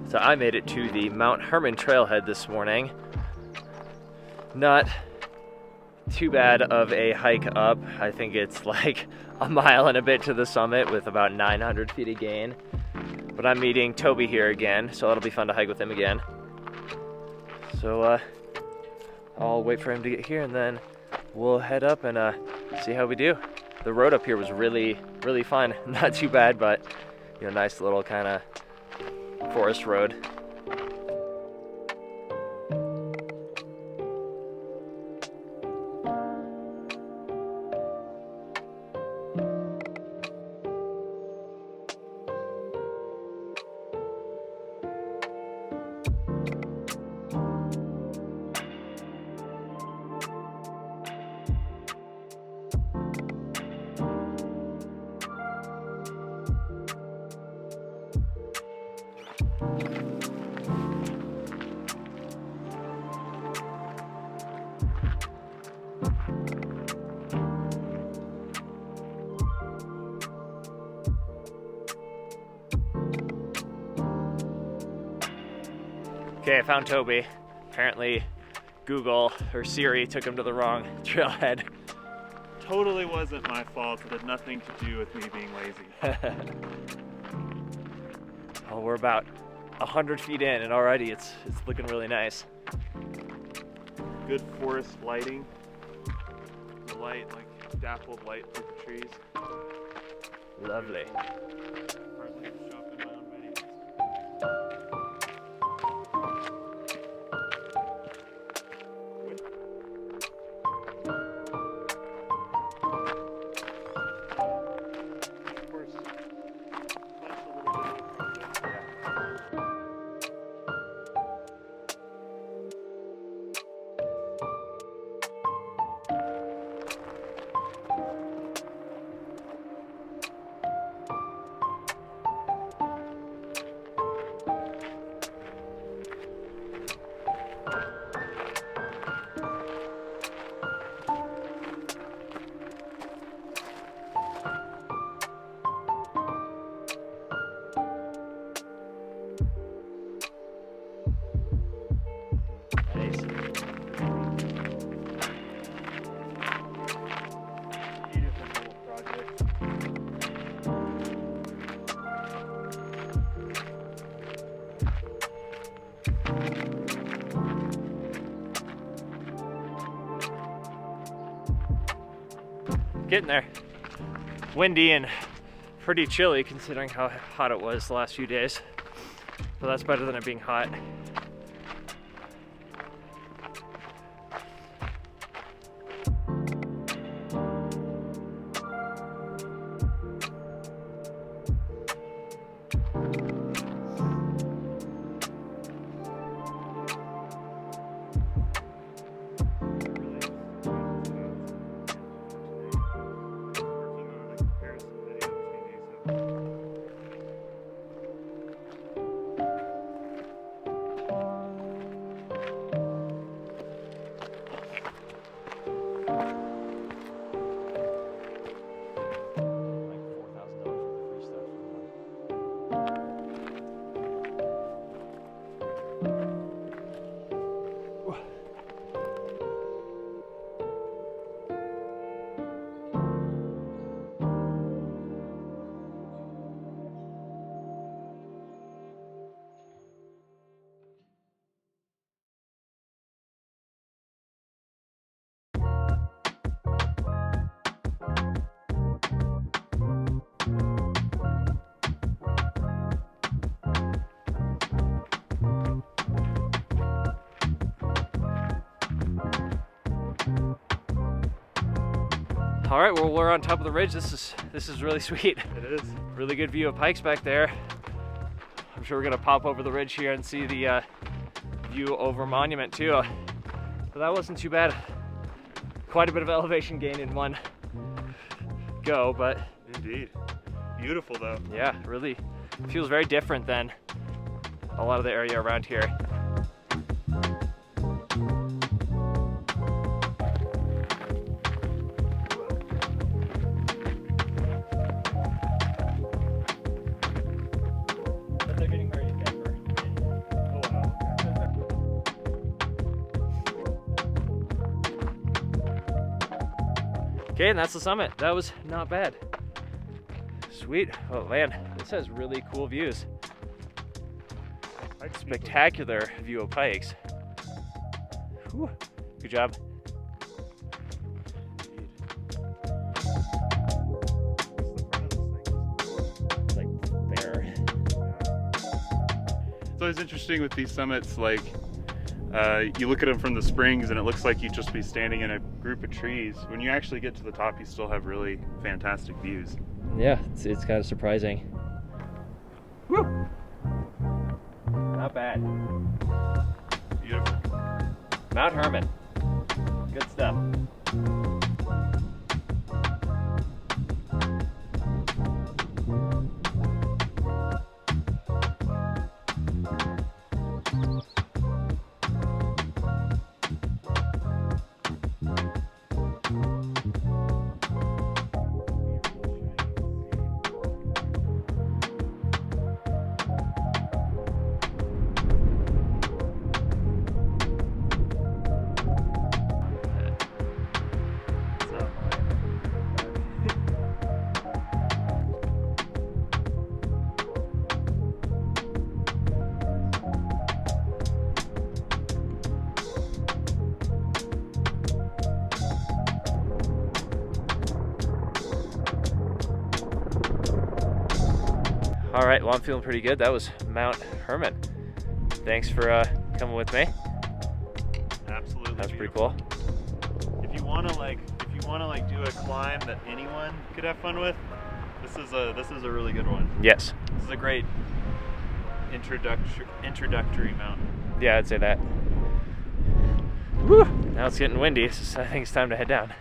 So I made it to the Mount Herman trailhead this morning. Not too bad of a hike up. I think it's like a mile and a bit to the summit with about 900 feet of gain. But I'm meeting Toby here again, so it'll be fun to hike with him again. So I'll wait for him to get here and then we'll head up and see how we do. The road up here was really fun. Not too bad, but you know, nice little kind of forest road. Okay, I found Toby. Apparently Google or Siri took him to the wrong trailhead. Totally wasn't my fault. It had nothing to do with me being lazy. Well, we're about 100 feet in and already it's looking really nice. Good forest lighting. The light, like dappled light through the trees. Lovely. Hardly to show up in my own videos. Getting there. Windy and pretty chilly considering how hot it was the last few days. But that's better than it being hot. All right, well, we're on top of the ridge. This is really sweet. It is. Really good view of Pikes back there. I'm sure we're gonna pop over the ridge here and see the view over Monument too. But that wasn't too bad. Quite a bit of elevation gain in one go, but Indeed. Beautiful though. yeah, really feels very different than a lot of the area around here. But they're getting very deeper. Okay, and that's the summit. That was not bad. Sweet. Oh man, this has really cool views. Spectacular view of Pikes. Whew. Good job. Like there. It's always interesting with these summits, like you look at them from the springs and it looks like you'd just be standing in a group of trees. When you actually get to the top, you still have really fantastic views. Yeah, it's kind of surprising. Woo! Not bad. Beautiful. Mount Herman. Good stuff. All right, well, I'm feeling pretty good. That was Mount Herman. Thanks for coming with me. Absolutely. That's pretty cool. If you want to do a climb that anyone could have fun with, this is a really good one. Yes. This is a great introductory mountain. Yeah, I'd say that. Woo! Now it's getting windy, so I think it's time to head down.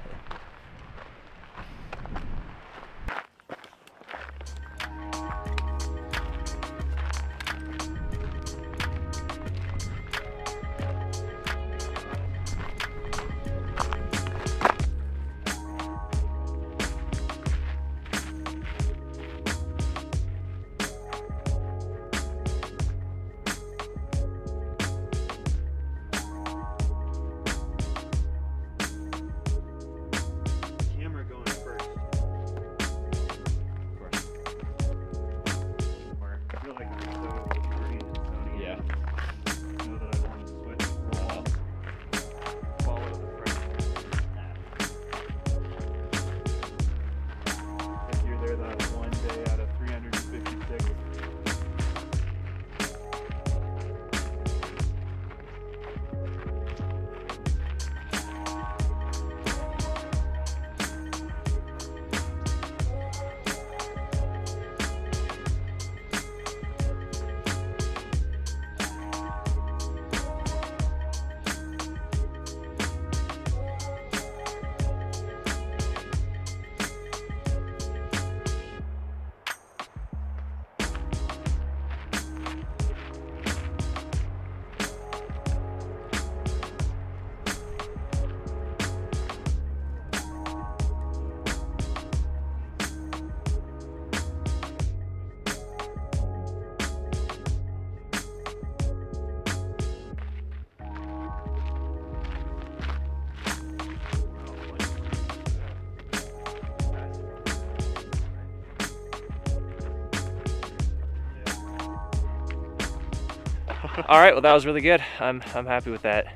All right, well, that was really good. I'm happy with that.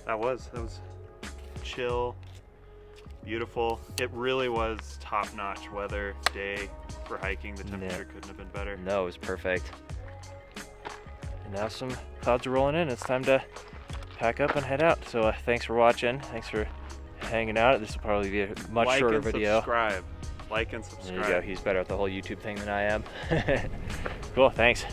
That was chill, beautiful. It really was top-notch weather day for hiking. The temperature couldn't have been better. No, it was perfect. And now some clouds are rolling in. It's time to pack up and head out. So thanks for watching. Thanks for hanging out. This will probably be a much shorter video. Like and subscribe. There you go. He's better at the whole YouTube thing than I am. Cool, thanks.